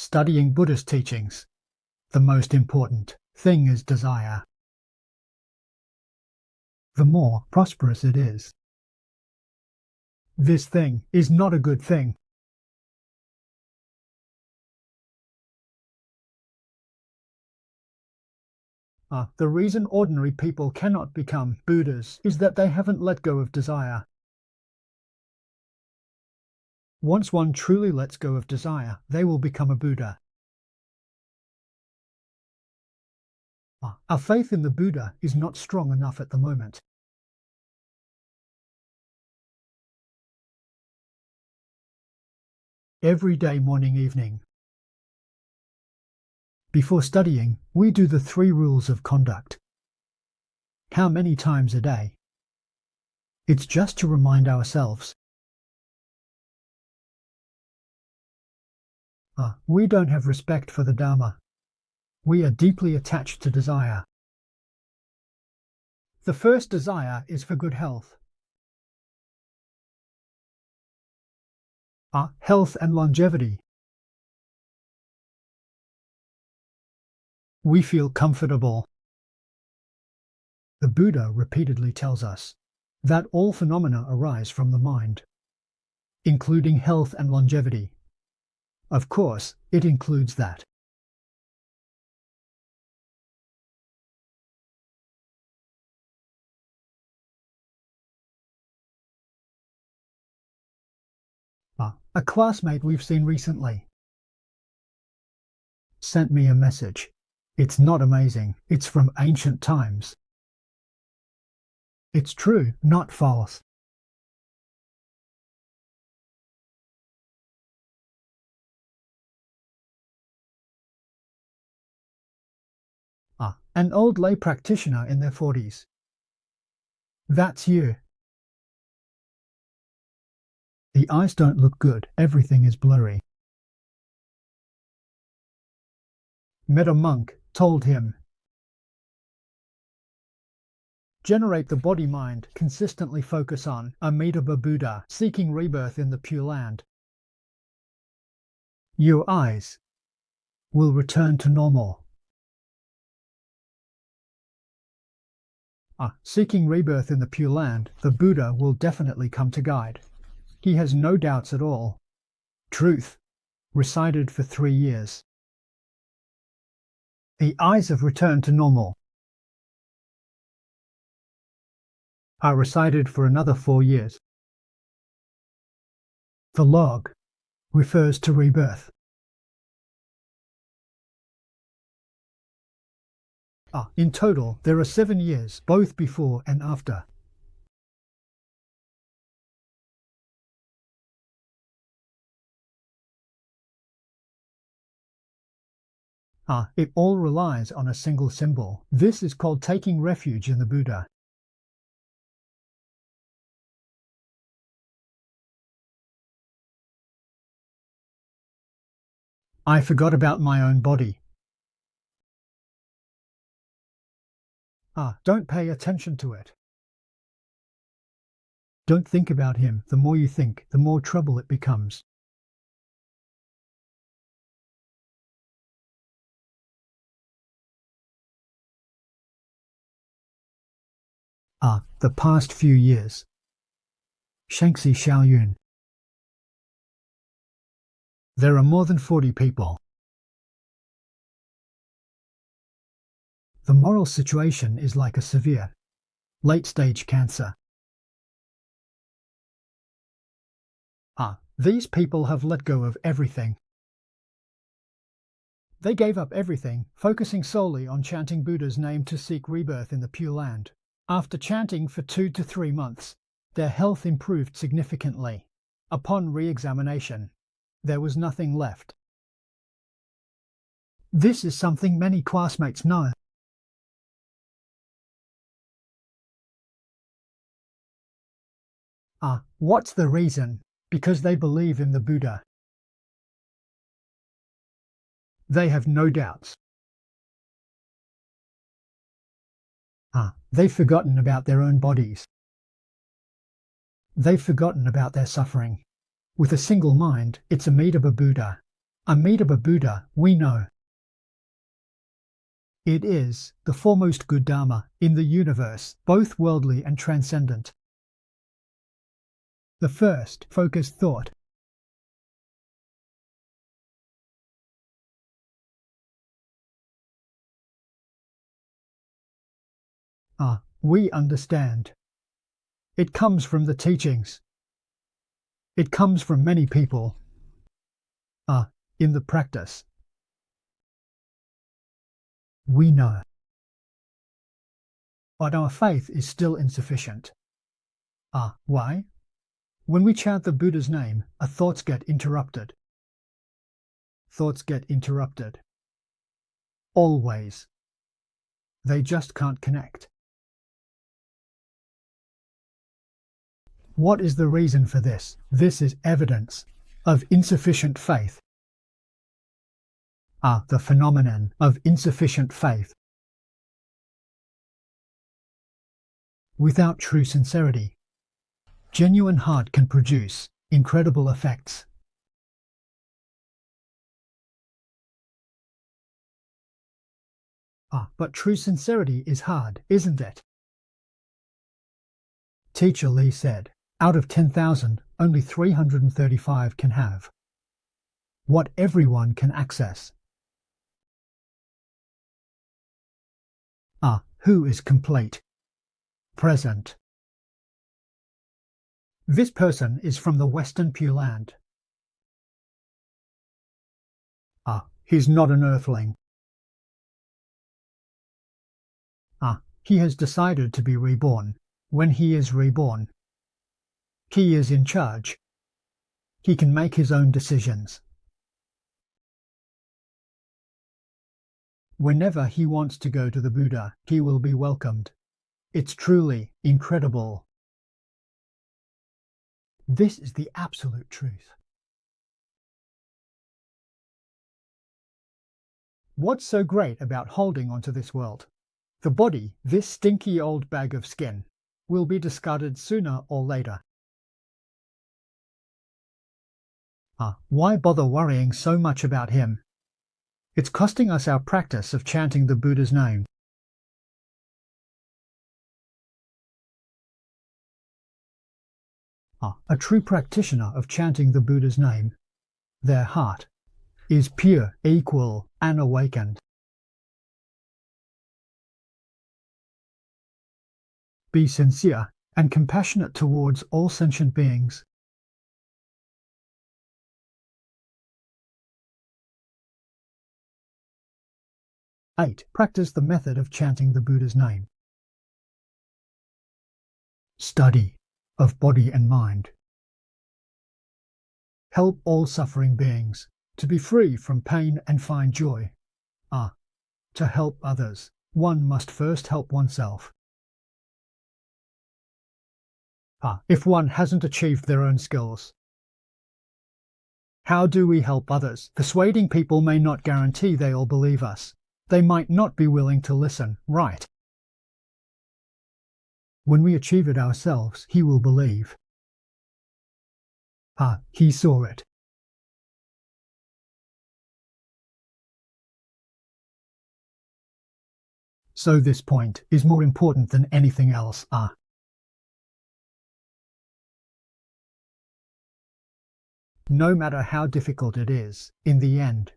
studying Buddhist teachings, the most important thing is desire. The more prosperous it is. This thing is not a good thing. The reason ordinary people cannot become Buddhas is that they haven't let go of desire. Once one truly lets go of desire, they will become a Buddha. Our faith in the Buddha is not strong enough at the moment. Every day, morning, evening. Before studying, we do the 3 rules of conduct. How many times a day? It's just to remind ourselves. We don't have respect for the Dharma. We are deeply attached to desire. The first desire is for good health. Health and longevity. We feel comfortable. The Buddha repeatedly tells us that all phenomena arise from the mind, including health and longevity. Of course, it includes that. A classmate we've seen recently sent me a message. It's not amazing. It's from ancient times. It's true, not false. An old lay practitioner in their 40s. That's you. The eyes don't look good. Everything is blurry. Met a monk, told him, generate the body-mind, consistently focus on Amitabha Buddha, seeking rebirth in the Pure Land. Your eyes will return to normal. Seeking rebirth in the Pure Land, the Buddha will definitely come to guide. He has no doubts at all. Truth. Recited for 3 years. The eyes have returned to normal. Recited for another 4 years. The log refers to rebirth. In total, there are 7 years, both before and after. It all relies on a single symbol. This is called taking refuge in the Buddha. I forgot about my own body. Don't pay attention to it. Don't think about him. The more you think, the more trouble it becomes. The past few years. Shanxi Xiaoyun. There are more than 40 people. The moral situation is like a severe, late-stage cancer. These people have let go of everything. They gave up everything, focusing solely on chanting Buddha's name to seek rebirth in the Pure Land. After chanting for 2 to 3 months, their health improved significantly. Upon re-examination, there was nothing left. This is something many classmates know. What's the reason? Because they believe in the Buddha. They have no doubts. They've forgotten about their own bodies. They've forgotten about their suffering. With a single mind, it's Amitabha Buddha. Amitabha Buddha, we know. It is the foremost good Dharma in the universe, both worldly and transcendent. The first focused thought. We understand. It comes from the teachings. It comes from many people. In the practice. We know. But our faith is still insufficient. Why? When we chant the Buddha's name, our thoughts get interrupted. Thoughts get interrupted. Always. They just can't connect. What is the reason for this? This is evidence of insufficient faith. The phenomenon of insufficient faith. Without true sincerity, genuine heart can produce incredible effects. But true sincerity is hard, isn't it? Teacher Lee said, out of 10,000, only 335 can have what everyone can access. Who is complete? Present. This person is from the Western Pure Land. He's not an earthling. He has decided to be reborn. When he is reborn, he is in charge. He can make his own decisions. Whenever he wants to go to the Buddha, he will be welcomed. It's truly incredible. This is the absolute truth. What's so great about holding onto this world? The body, this stinky old bag of skin, will be discarded sooner or later. Why bother worrying so much about him? It's costing us our practice of chanting the Buddha's name. A true practitioner of chanting the Buddha's name, their heart is pure, equal, and awakened. Be sincere and compassionate towards all sentient beings. Practice the method of chanting the Buddha's name. Study of body and mind. Help all suffering beings to be free from pain and find joy. To help others, one must first help oneself. If one hasn't achieved their own skills, how do we help others? Persuading people may not guarantee they'll believe us. They might not be willing to listen, right? When we achieve it ourselves, he will believe. He saw it. So this point is more important than anything else. No matter how difficult it is, in the end,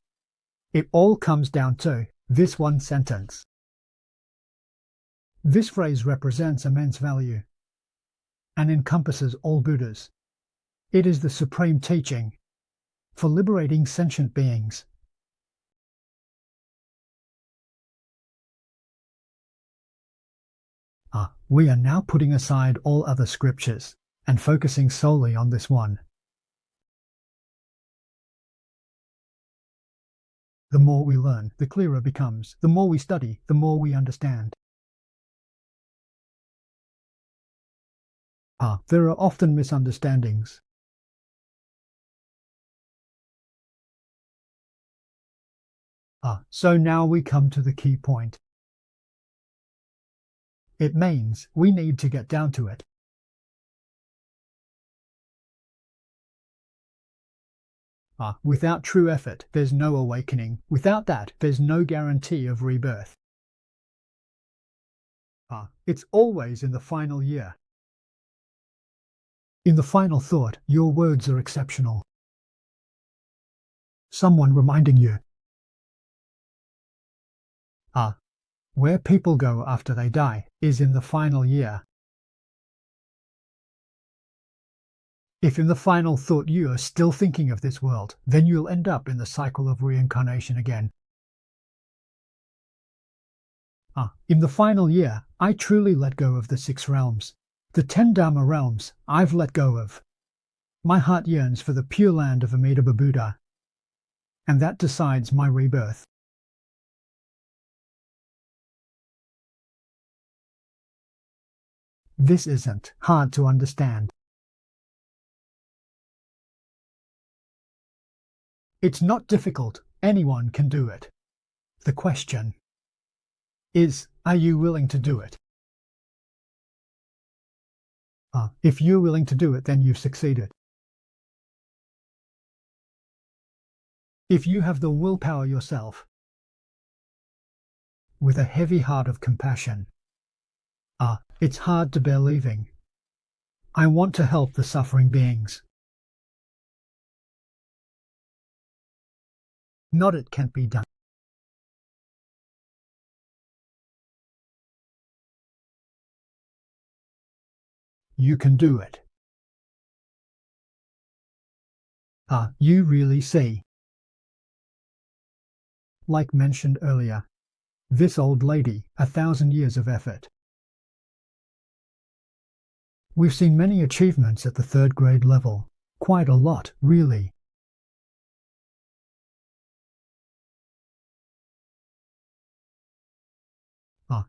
it all comes down to this one sentence. This phrase represents immense value and encompasses all Buddhas. It is the supreme teaching for liberating sentient beings. We are now putting aside all other scriptures and focusing solely on this one. The more we learn, the clearer it becomes. The more we study, the more we understand. There are often misunderstandings. So now we come to the key point. It means we need to get down to it. Without true effort, there's no awakening. Without that, there's no guarantee of rebirth. It's always in the final year. In the final thought, your words are exceptional. Someone reminding you. Where people go after they die is in the final year. If in the final thought you are still thinking of this world, then you'll end up in the cycle of reincarnation again. In the final year, I truly let go of the 6 realms. The 10 Dharma realms I've let go of. My heart yearns for the pure land of Amitabha Buddha, and that decides my rebirth. This isn't hard to understand. It's not difficult. Anyone can do it. The question is, are you willing to do it? If you're willing to do it, then you've succeeded. If you have the willpower yourself, with a heavy heart of compassion, it's hard to bear leaving. I want to help the suffering beings. Not it can't be done. You can do it. You really see. Like mentioned earlier, this old lady, 1,000 years of effort. We've seen many achievements at the 3rd grade level. Quite a lot, really.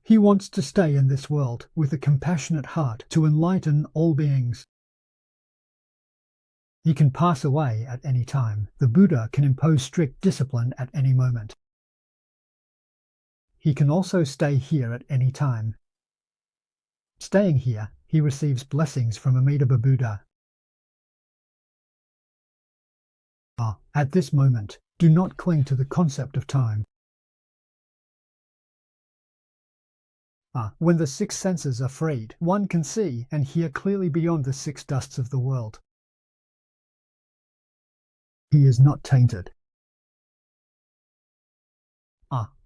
He wants to stay in this world with a compassionate heart to enlighten all beings. He can pass away at any time. The Buddha can impose strict discipline at any moment. He can also stay here at any time. Staying here, he receives blessings from Amitabha Buddha. At this moment, do not cling to the concept of time. When the 6 senses are freed, one can see and hear clearly beyond the 6 dusts of the world. He is not tainted.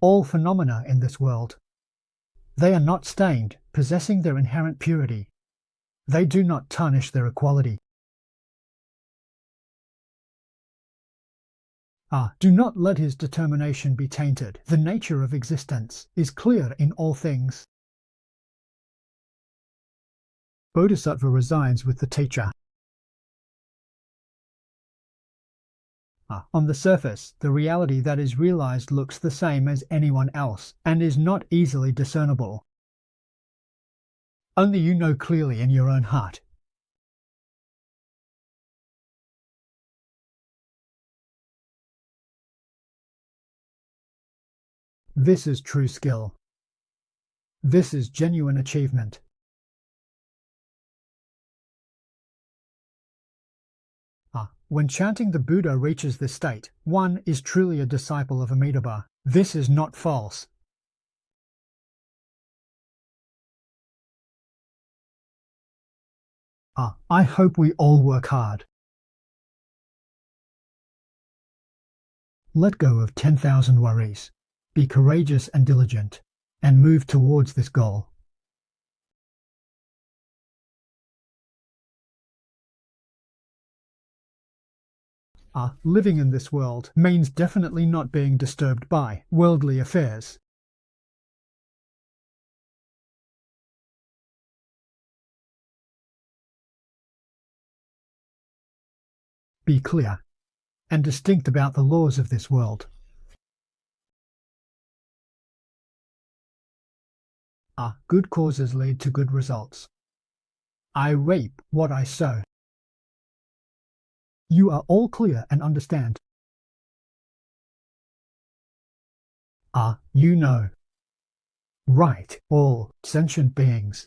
All phenomena in this world, they are not stained, possessing their inherent purity. They do not tarnish their equality. Do not let his determination be tainted. The nature of existence is clear in all things. Bodhisattva resides with the teacher. On the surface, the reality that is realized looks the same as anyone else and is not easily discernible. Only you know clearly in your own heart. This is true skill. This is genuine achievement. When chanting the Buddha reaches this state, one is truly a disciple of Amitabha. This is not false. I hope we all work hard. Let go of 10,000 worries. Be courageous and diligent, and move towards this goal. Living in this world means definitely not being disturbed by worldly affairs. Be clear and distinct about the laws of this world. Good causes lead to good results. I reap what I sow. You are all clear and understand. You know. Right, all sentient beings.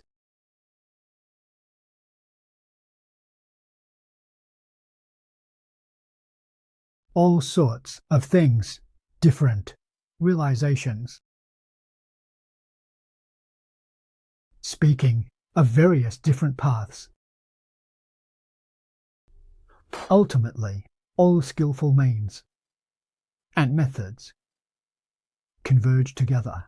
all sorts of things, different realizations. Speaking of various different paths. Ultimately, all skillful means and methods converge together.